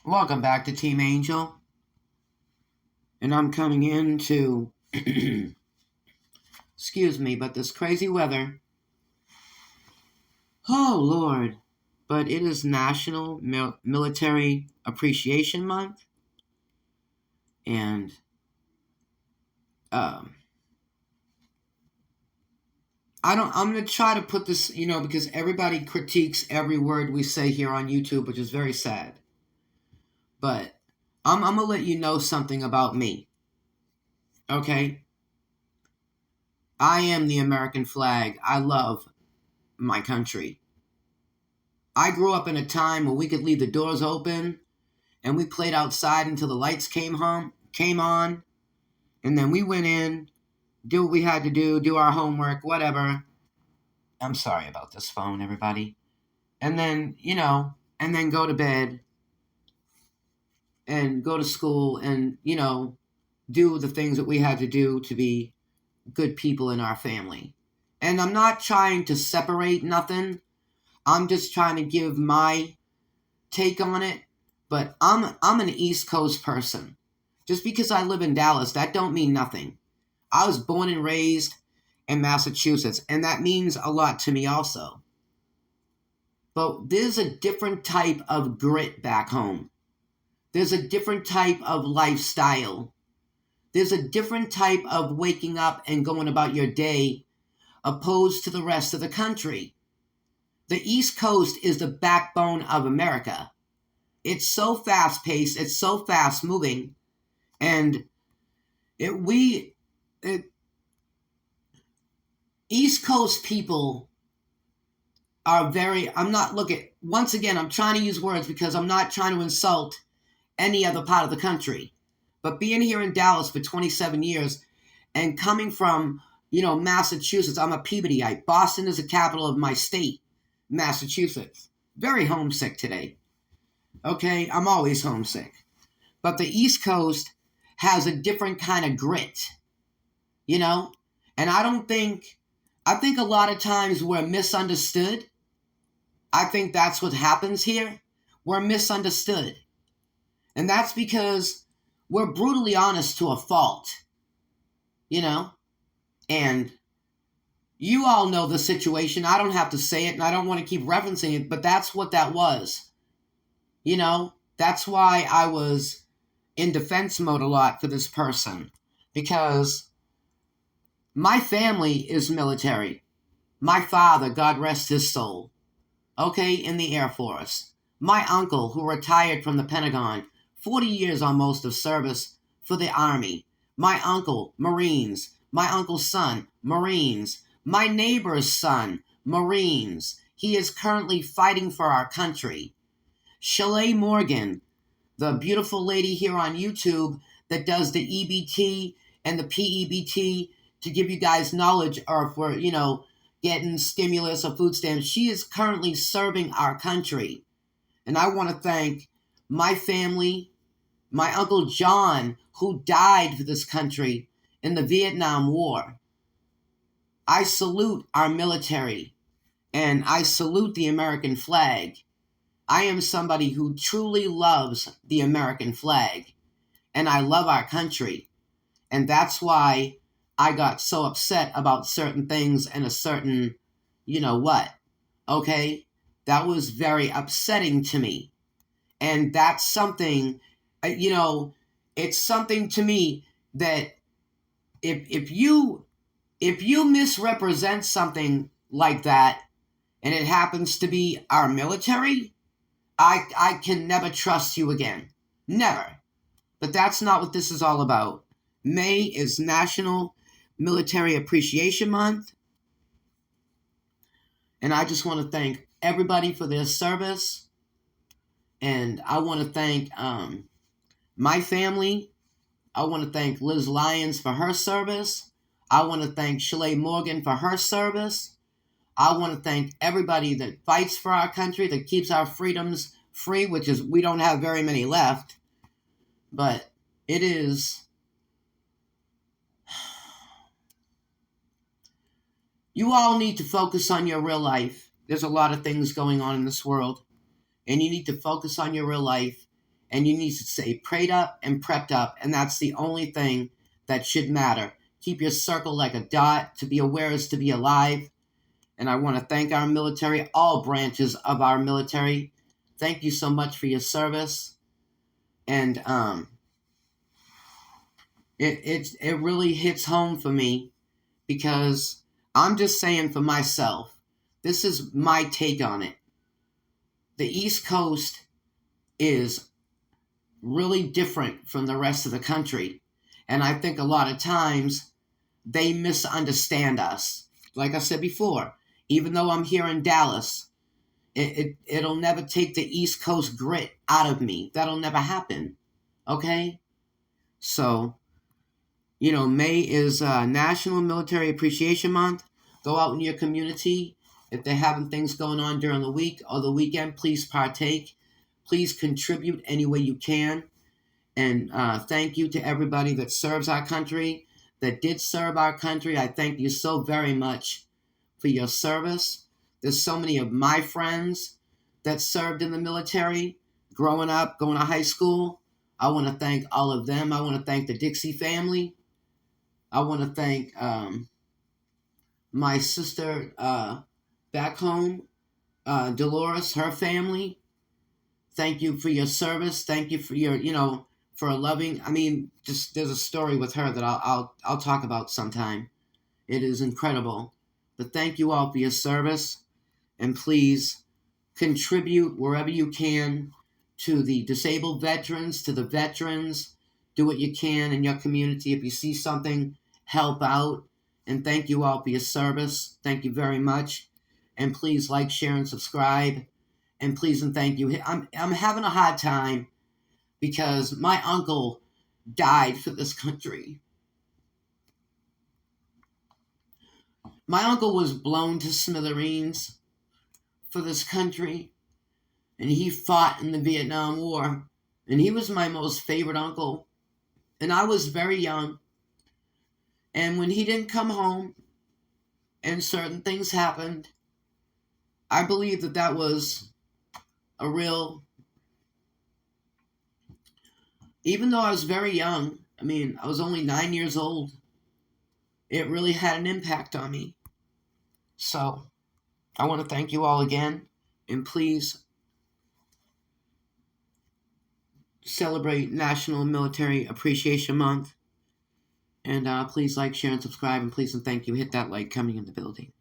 Welcome back to Team Angel. And I'm coming in to, excuse me, but this crazy weather. Oh, Lord. But it is National Military Appreciation Month. And um, I'm going to try to put this, because everybody critiques every word we say here on YouTube, which is very sad. But I'm going to let you know something about me. Okay? I am the American flag. I love my country. I grew up in a time when we could leave the doors open and we played outside until the lights came on, and then we went in, do what we had to do our homework, whatever. I'm sorry about this phone, everybody. And then, and then go to bed and go to school and, do the things that we had to do to be good people in our family. And I'm not trying to separate nothing. I'm just trying to give my take on it. But I'm an East Coast person. Just because I live in Dallas, that don't mean nothing. I was born and raised in Massachusetts, and that means a lot to me also. But there's a different type of grit back home. There's a different type of lifestyle. There's a different type of waking up and going about your day opposed to the rest of the country. The East Coast is the backbone of America. It's so fast paced, it's so fast moving, and East Coast people are once again, I'm trying to use words because I'm not trying to insult any other part of the country. But being here in Dallas for 27 years and coming from, Massachusetts, I'm a Peabodyite. Boston is the capital of my state, Massachusetts. Very homesick today. Okay, I'm always homesick. But the East Coast has a different kind of grit, And I think a lot of times we're misunderstood. I think that's what happens here. We're misunderstood. And that's because we're brutally honest to a fault, And you all know the situation. I don't have to say it, and I don't want to keep referencing it, but that's what that was. That's why I was in defense mode a lot for this person. Because my family is military. My father, God rest his soul, in the Air Force. My uncle, who retired from the Pentagon, 40 years almost of service for the Army. My uncle, Marines. My uncle's son, Marines. My neighbor's son, Marines. He is currently fighting for our country. Shaleigh Morgan, the beautiful lady here on YouTube that does the EBT and the PEBT to give you guys knowledge, or if we're, getting stimulus or food stamps, she is currently serving our country. And I want to thank my family, my Uncle John, who died for this country in the Vietnam War. I salute our military, and I salute the American flag. I am somebody who truly loves the American flag, and I love our country. And that's why I got so upset about certain things and a certain, what, okay? That was very upsetting to me. And that's something, it's something to me that if you misrepresent something like that, and it happens to be our military, I can never trust you again. Never. But that's not what this is all about. May is National Military Appreciation Month. And I just want to thank everybody for their service. And I want to thank my family. I want to thank Liz Lyons for her service. I want to thank Shaleigh Morgan for her service. I want to thank everybody that fights for our country, that keeps our freedoms free, which is, we don't have very many left. But it is... You all need to focus on your real life. There's a lot of things going on in this world, and you need to focus on your real life And you need to stay prayed up and prepped up. And that's the only thing that should matter. Keep your circle like a dot. To be aware is to be alive. And I want to thank our military, all branches of our military. Thank you so much for your service. And it really hits home for me, because I'm just saying for myself, this is my take on it. The East Coast is really different from the rest of the country. And I think a lot of times they misunderstand us. Like I said before, even though I'm here in Dallas, it'll never take the East Coast grit out of me. That'll never happen. Okay? So, May is National Military Appreciation Month. Go out in your community. If they're having things going on during the week or the weekend, please partake. Please contribute any way you can. And thank you to everybody that serves our country, that did serve our country. I thank you so very much for your service. There's so many of my friends that served in the military growing up, going to high school. I want to thank all of them. I want to thank the Dixie family. I want to thank my sister back home, Dolores, her family. Thank you for your service. Thank you for your, for a loving. I mean, just there's a story with her that I'll talk about sometime. It is incredible. But thank you all for your service, and please contribute wherever you can to the disabled veterans, to the veterans. Do what you can in your community. If you see something, help out. And thank you all for your service. Thank you very much. And please like, share, and subscribe. And please and thank you. I'm having a hard time because my uncle died for this country. My uncle was blown to smithereens for this country, and he fought in the Vietnam War, and he was my most favorite uncle. And I was very young, and when he didn't come home and certain things happened, I believe that was a real, even though I was very young, I was only 9 years old, it really had an impact on me. So, I want to thank you all again, and please celebrate National Military Appreciation Month. And please like, share, and subscribe, and please and thank you. Hit that like coming in the building.